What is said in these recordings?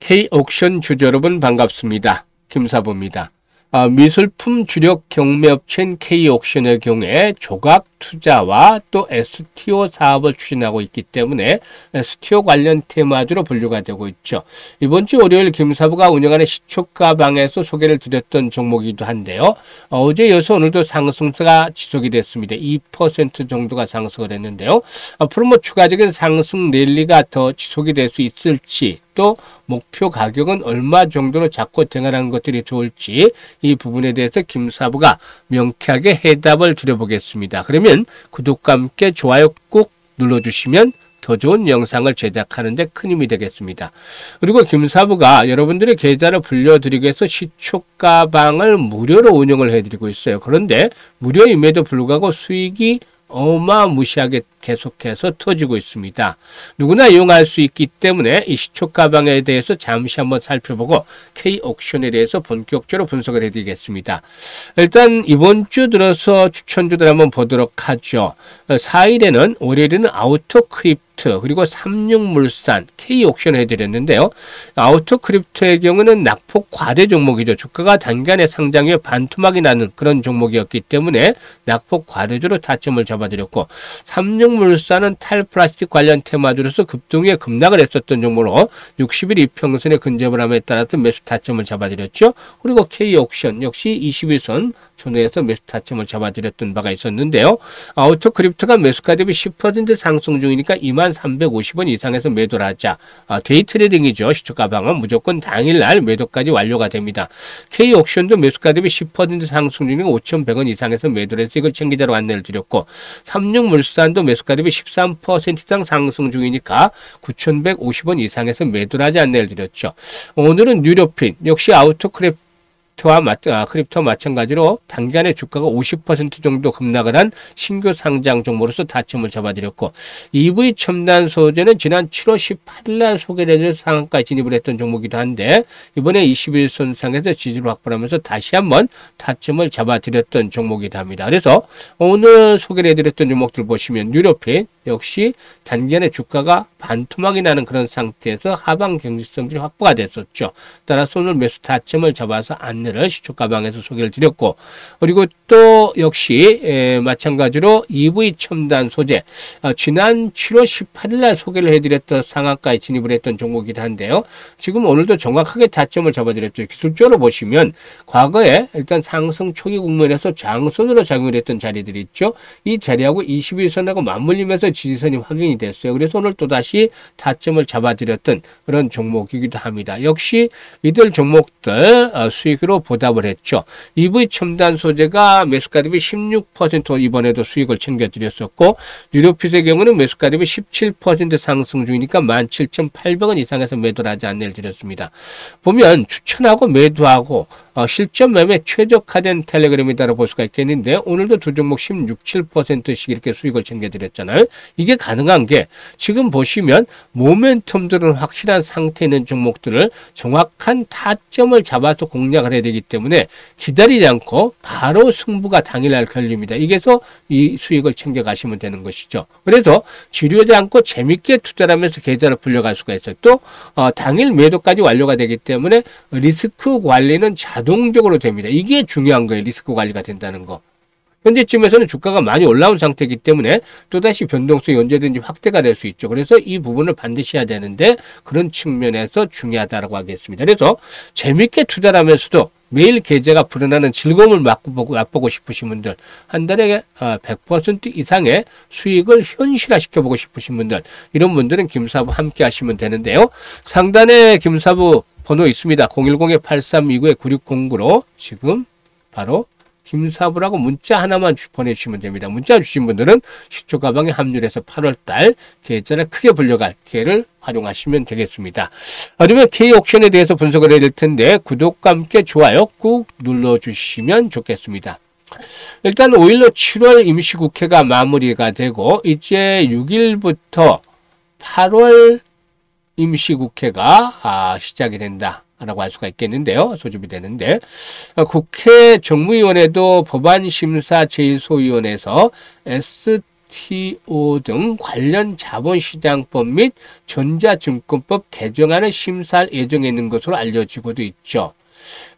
K옥션 주주 여러분 반갑습니다. 김사부입니다. 미술품 주력 경매업체인 K옥션의 경우에 조각 투자와 또 STO 사업을 추진하고 있기 때문에 STO 관련 테마주로 분류가 되고 있죠. 이번 주 월요일 김사부가 운영하는 시초가방에서 소개를 드렸던 종목이기도 한데요. 어제 이어서 오늘도 상승세가 지속이 됐습니다. 2% 정도가 상승을 했는데요. 앞으로 추가적인 상승 랠리가 더 지속이 될 수 있을지, 또 목표 가격은 얼마 정도로 잡고 대응하는 것들이 좋을지, 이 부분에 대해서 김사부가 명쾌하게 해답을 드려보겠습니다. 그러면 구독과 함께 좋아요 꼭 눌러주시면 더 좋은 영상을 제작하는 데 큰 힘이 되겠습니다. 그리고 김사부가 여러분들의 계좌를 불려드리기 위해서 시초가방을 무료로 운영을 해드리고 있어요. 그런데 무료임에도 불구하고 수익이 어마무시하게 계속해서 터지고 있습니다. 누구나 이용할 수 있기 때문에 이 시초가방에 대해서 잠시 한번 살펴보고 K옥션에 대해서 본격적으로 분석을 해드리겠습니다. 일단 이번 주 들어서 추천주들 한번 보도록 하죠. 4일에는 월요일에는 아우토크립트, 그리고 삼육물산, K옥션 해드렸는데요. 아우토크립트의 경우는 낙폭 과대 종목이죠. 주가가 단기간에 상장 후에 반토막이 나는 그런 종목이었기 때문에 낙폭 과대주로 타점을 잡아드렸고, 삼육물산은 탈플라스틱 관련 테마주로서 급등에 급락을 했었던 종목으로 60일 이평선에 근접을 함에 따라서 매수 타점을 잡아드렸죠. 그리고 K옥션 역시 21선 전후에서 매수 타점을 잡아드렸던 바가 있었는데요. 아우토크립트가 매수가 대비 10% 상승 중이니까 2350원 이상에서 매도를 하자. 데이 트레이딩이죠. 시초가방은 무조건 당일날 매도까지 완료가 됩니다. K옥션도 매수가 대비 10% 상승 중이니까 5100원 이상에서 매도를 해서 이걸 챙기자로 안내를 드렸고, 삼육물산도 매수가 대비 13% 이상 상승 중이니까 9150원 이상에서 매도를 하지 안내를 드렸죠. 오늘은 뉴로핀 역시 아우토크립트 크립토와 마찬가지로 단기간에 주가가 50% 정도 급락을 한 신규 상장 종목으로서 타점을 잡아드렸고, EV 첨단 소재는 지난 7월 18일 날 소개를 해서 상한가에 진입을 했던 종목이기도 한데, 이번에 21선상에서 지지를 확보하면서 다시 한번 타점을 잡아드렸던 종목이기도 합니다. 그래서 오늘 소개를 해드렸던 종목들 보시면 뉴로핀 역시 단기간에 주가가 반토막이 나는 그런 상태에서 하방 경직성들이 확보가 됐었죠. 따라서 오늘 매수 타점을 잡아서 안내를 시초가방에서 소개를 드렸고, 그리고 또 역시 마찬가지로 EV 첨단 소재, 지난 7월 18일 날 소개를 해드렸던 상한가에 진입을 했던 종목이기도 한데요. 지금 오늘도 정확하게 타점을 잡아드렸죠. 기술적으로 보시면 과거에 일단 상승 초기 국면에서 장선으로 작용을 했던 자리들이 있죠. 이 자리하고 21선하고 맞물리면서 지지선이 확인이 됐어요. 그래서 오늘 또다시 타점을 잡아드렸던 그런 종목이기도 합니다. 역시 이들 종목들 수익으로 보답을 했죠. EV 첨단 소재가 매수가 대비 16% 이번에도 수익을 챙겨드렸었고, 뉴로핏의 경우는 매수가 대비 17% 상승 중이니까 17,800원 이상에서 매도를 하지 안내를 드렸습니다. 보면 추천하고 매도하고 실전 매매 최적화된 텔레그램이다라고 볼 수가 있겠는데, 오늘도 두 종목 16, 7%씩 이렇게 수익을 챙겨드렸잖아요. 이게 가능한 게 지금 보시면 모멘텀들은 확실한 상태에 있는 종목들을 정확한 타점을 잡아서 공략을 해야 되기 때문에 기다리지 않고 바로 승부가 당일날 걸립니다. 이게서 이 수익을 챙겨가시면 되는 것이죠. 그래서 지루하지 않고 재밌게 투자를 하면서 계좌를 불려갈 수가 있어요. 또 당일 매도까지 완료가 되기 때문에 리스크 관리는 자동적으로 됩니다. 이게 중요한 거예요. 리스크 관리가 된다는 거. 현재쯤에서는 주가가 많이 올라온 상태이기 때문에 또다시 변동성이 언제든지 확대가 될 수 있죠. 그래서 이 부분을 반드시 해야 되는데, 그런 측면에서 중요하다고 하겠습니다. 그래서 재밌게 투자를 하면서도 매일 계좌가 불어나는 즐거움을 맛보고 싶으신 분들, 한 달에 100% 이상의 수익을 현실화시켜보고 싶으신 분들, 이런 분들은 김사부 함께 하시면 되는데요. 상단에 김사부 번호 있습니다. 010-8329-9609로 지금 바로 김사부라고 문자 하나만 보내주시면 됩니다. 문자 주신 분들은 시초가방에 합류를 해서 8월달 계좌를 크게 불려갈 기회를 활용하시면 되겠습니다. 그러면 K옥션에 대해서 분석을 해야 될 텐데, 구독과 함께 좋아요 꾹 눌러주시면 좋겠습니다. 일단 5일로 7월 임시국회가 마무리가 되고, 이제 6일부터 8월 임시국회가 시작이 된다 라고 할 수가 있겠는데요. 소집이 되는데, 국회 정무위원회도 법안심사 제1소위원회에서 STO 등 관련 자본시장법 및 전자증권법 개정안을 심사할 예정에 있는 것으로 알려지고도 있죠.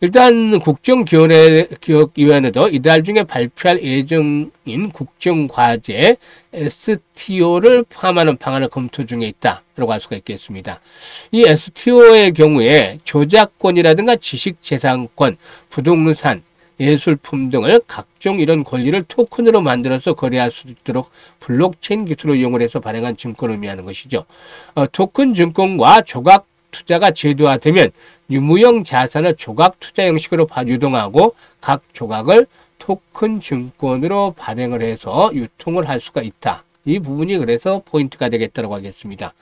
일단 국정기획위원회도 이달 중에 발표할 예정인 국정과제 STO를 포함하는 방안을 검토 중에 있다라고 할 수가 있겠습니다. 이 STO의 경우에 저작권이라든가 지식재산권, 부동산, 예술품 등을 각종 이런 권리를 토큰으로 만들어서 거래할 수 있도록 블록체인 기술을 이용을 해서 발행한 증권을 의미하는 것이죠. 토큰 증권과 조각 투자가 제도화되면 유무형 자산을 조각 투자 형식으로 유동하고 각 조각을 토큰 증권으로 발행을 해서 유통을 할 수가 있다. 이 부분이 그래서 포인트가 되겠다고 하겠습니다.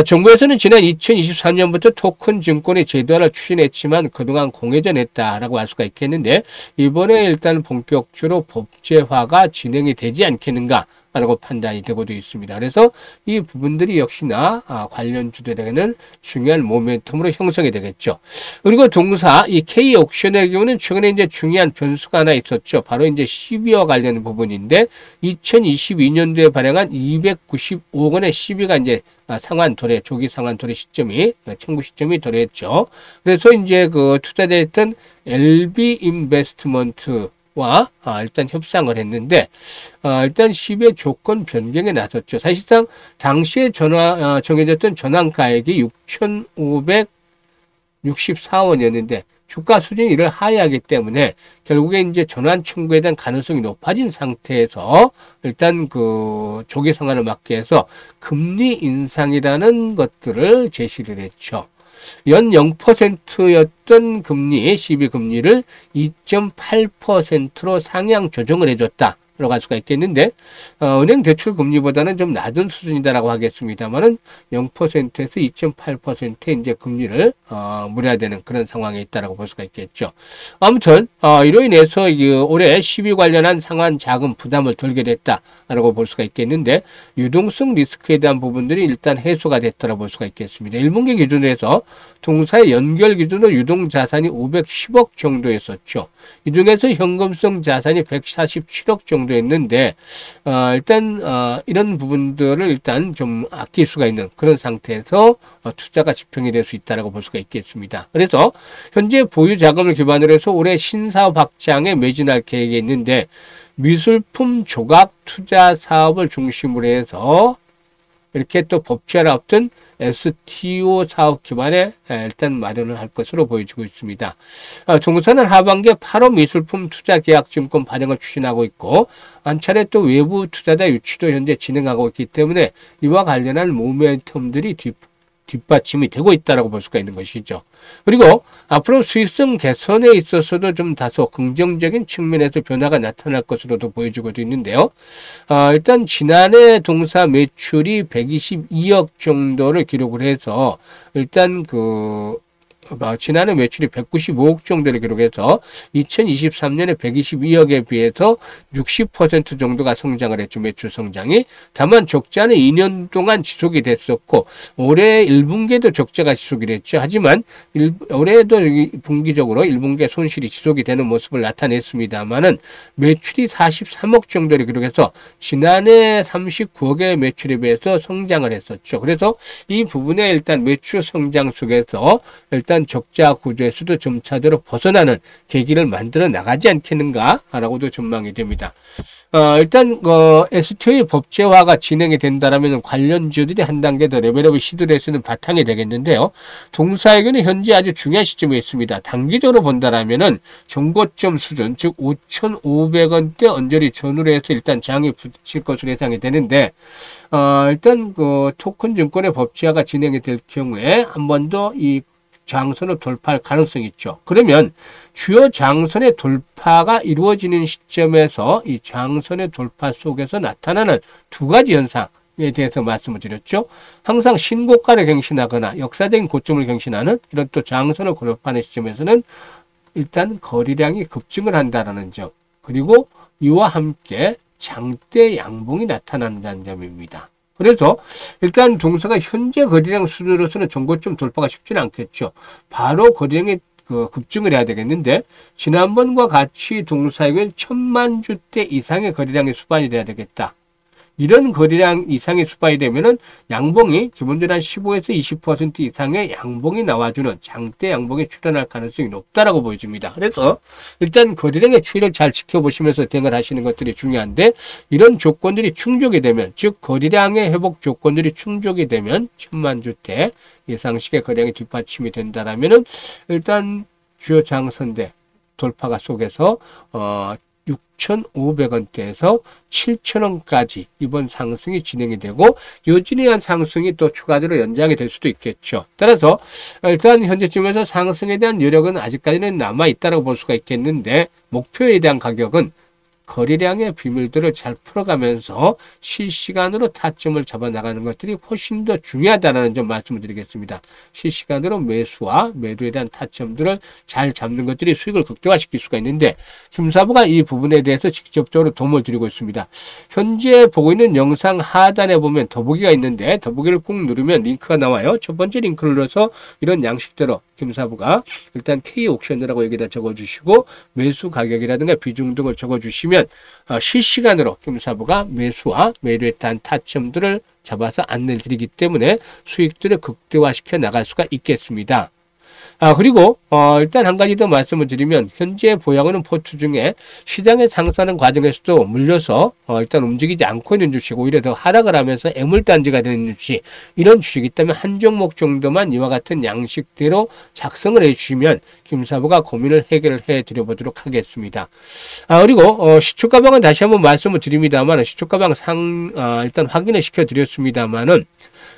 정부에서는 지난 2023년부터 토큰 증권의 제도화를 추진했지만 그동안 공회전했다라고 할 수가 있겠는데 이번에 일단 본격적으로 법제화가 진행이 되지 않겠는가 라고 판단이 되고도 있습니다. 그래서 이 부분들이 역시나 관련주들에게는 중요한 모멘텀으로 형성이 되겠죠. 그리고 동사 이 K 옥션의 경우는 최근에 이제 중요한 변수가 하나 있었죠. 바로 이제 시비와 관련 부분인데 2022년도에 발행한 295억 원의 시비가 이제 상환-도래, 조기 상환-도래 시점이 청구 시점이 도래했죠. 그래서 이제 그 투자됐던 LB 인베스트먼트 일단 협상을 했는데 일단 시비의 조건 변경에 나섰죠. 사실상 당시에 정해졌던 전환가액이 6,564원이었는데 주가 수준이 이를 하회하기 때문에 결국에 이제 전환 청구에 대한 가능성이 높아진 상태에서 일단 그 조기 상환을 막기 위해서 금리 인상이라는 것들을 제시를 했죠. 연 0%였던 금리, 시비금리를 2.8%로 상향 조정을 해줬다. 라고 할 수가 있겠는데, 은행 대출 금리보다는 좀 낮은 수준이다라고 하겠습니다만은 0%에서 2.8%의 이제 금리를, 물어야 되는 그런 상황에 있다라고 볼 수가 있겠죠. 아무튼, 이로 인해서 올해 시비 관련한 상환 자금 부담을 덜게 됐다라고 볼 수가 있겠는데, 유동성 리스크에 대한 부분들이 일단 해소가 됐다라고 볼 수가 있겠습니다. 1분기 기준으로 해서 동사의 연결 기준으로 유동 자산이 510억 정도였었죠. 이 중에서 현금성 자산이 147억 정도였는데 일단 이런 부분들을 일단 좀 아낄 수가 있는 그런 상태에서 투자가 집행이 될 수 있다라고 볼 수가 있겠습니다. 그래서 현재 보유 자금을 기반으로 해서 올해 신사업 확장에 매진할 계획이 있는데 미술품 조각 투자 사업을 중심으로 해서 이렇게 또 법제화를 앞둔 STO 사업 기반에 일단 마련을 할 것으로 보여지고 있습니다. 동사는 하반기에 8호 미술품 투자 계약 증권 발행을 추진하고 있고 한 차례 또 외부 투자자 유치도 현재 진행하고 있기 때문에 이와 관련한 모멘텀들이 뒷받침이 되고 있다고 볼 수가 있는 것이죠. 그리고 앞으로 수익성 개선에 있어서도 좀 다소 긍정적인 측면에서 변화가 나타날 것으로도 보여지고도 있는데요. 일단 지난해 동사 매출이 122억 정도를 기록을 해서 일단 지난해 매출이 195억 정도를 기록해서 2023년에 122억에 비해서 60% 정도가 성장을 했죠. 매출 성장이. 다만 적자는 2년 동안 지속이 됐었고 올해 1분기에도 적자가 지속이 됐죠. 하지만 올해도 분기적으로 1분기에 손실이 지속이 되는 모습을 나타냈습니다만은 매출이 43억 정도를 기록해서 지난해 39억의 매출에 비해서 성장을 했었죠. 그래서 이 부분에 일단 매출 성장 속에서 일단 적자 구조에서도 점차대로 벗어나는 계기를 만들어 나가지 않겠는가라고도 전망이 됩니다. 일단 STO의 법제화가 진행이 된다라면 관련주들이 한 단계 더 레벨업의 시도를 해서는 바탕이 되겠는데요. 동사에게는 현재 아주 중요한 시점에 있습니다. 단기적으로 본다라면은 정고점 수준 즉 5,500원대 언저리 전후로 해서 일단 장이 붙일 것으로 예상이 되는데 일단 토큰 증권의 법제화가 진행이 될 경우에 한 번 더 이 장선을 돌파할 가능성이 있죠. 그러면 주요 장선의 돌파가 이루어지는 시점에서 이 장선의 돌파 속에서 나타나는 두 가지 현상에 대해서 말씀을 드렸죠. 항상 신고가를 갱신하거나 역사적인 고점을 갱신하는 이런 또 장선을 돌파하는 시점에서는 일단 거래량이 급증을 한다는 점, 그리고 이와 함께 장대 양봉이 나타난다는 점입니다. 그래서 일단 동사가 현재 거래량 수준으로서는 정고점 돌파가 쉽지는 않겠죠. 바로 거래량이 급증을 해야 되겠는데 지난번과 같이 동사에게는 1,000만 주대 이상의 거래량이 수반이 돼야 되겠다. 이런 거래량 이상의 수박이 되면은 양봉이 기본적으로 한 15에서 20% 이상의 양봉이 나와주는 장대 양봉이 출현할 가능성이 높다라고 보여집니다. 그래서 일단 거래량의 추이를 잘 지켜보시면서 대응을 하시는 것들이 중요한데, 이런 조건들이 충족이 되면, 즉 거래량의 회복 조건들이 충족이 되면 1000만 주택 예상식의 거래량이 뒷받침이 된다라면은 일단 주요 장선대 돌파가 속에서 6,500원대에서 7,000원까지 이번 상승이 진행이 되고, 요진한 상승이 또 추가적으로 연장이 될 수도 있겠죠. 따라서 일단 현재쯤에서 상승에 대한 여력은 아직까지는 남아있다고 볼 수가 있겠는데, 목표에 대한 가격은 거래량의 비밀들을 잘 풀어가면서 실시간으로 타점을 잡아나가는 것들이 훨씬 더 중요하다는 점 말씀을 드리겠습니다. 실시간으로 매수와 매도에 대한 타점들을 잘 잡는 것들이 수익을 극대화시킬 수가 있는데, 김사부가 이 부분에 대해서 직접적으로 도움을 드리고 있습니다. 현재 보고 있는 영상 하단에 보면 더보기가 있는데, 더보기를 꾹 누르면 링크가 나와요. 첫 번째 링크를 눌러서 이런 양식대로 김사부가 일단 K옥션이라고 여기다 적어주시고 매수 가격이라든가 비중 등을 적어주시면 실시간으로 김사부가 매수와 매도에 대한 타점들을 잡아서 안내를 드리기 때문에 수익들을 극대화시켜 나갈 수가 있겠습니다. 그리고 일단 한 가지 더 말씀을 드리면, 현재 보유하고는 포트 중에 시장에 상승하는 과정에서도 물려서 일단 움직이지 않고 있는 주식, 오히려 더 하락을 하면서 애물단지가 되는 주식, 이런 주식이 있다면 한 종목 정도만 이와 같은 양식대로 작성을 해주시면 김사부가 고민을 해결을 해드려보도록 하겠습니다. 그리고 시초가방은 다시 한번 말씀을 드립니다만, 시초가방 일단 확인을 시켜드렸습니다만은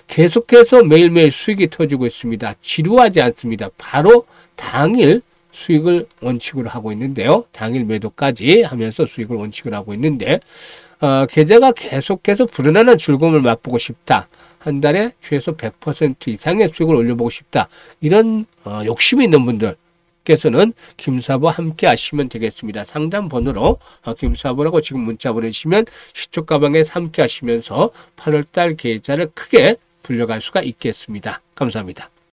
계속해서 매일매일 수익이 터지고 있습니다. 지루하지 않습니다. 바로 당일 수익을 원칙으로 하고 있는데요. 당일 매도까지 하면서 수익을 원칙으로 하고 있는데, 계좌가 계속해서 불어나는 즐거움을 맛보고 싶다. 한 달에 최소 100% 이상의 수익을 올려보고 싶다. 이런 욕심이 있는 분들 께서는 김사부와 함께 하시면 되겠습니다. 상담 번호로 김사부라고 지금 문자 보내시면 시초가방에서 함께 하시면서 8월달 계좌를 크게 불려갈 수가 있겠습니다. 감사합니다.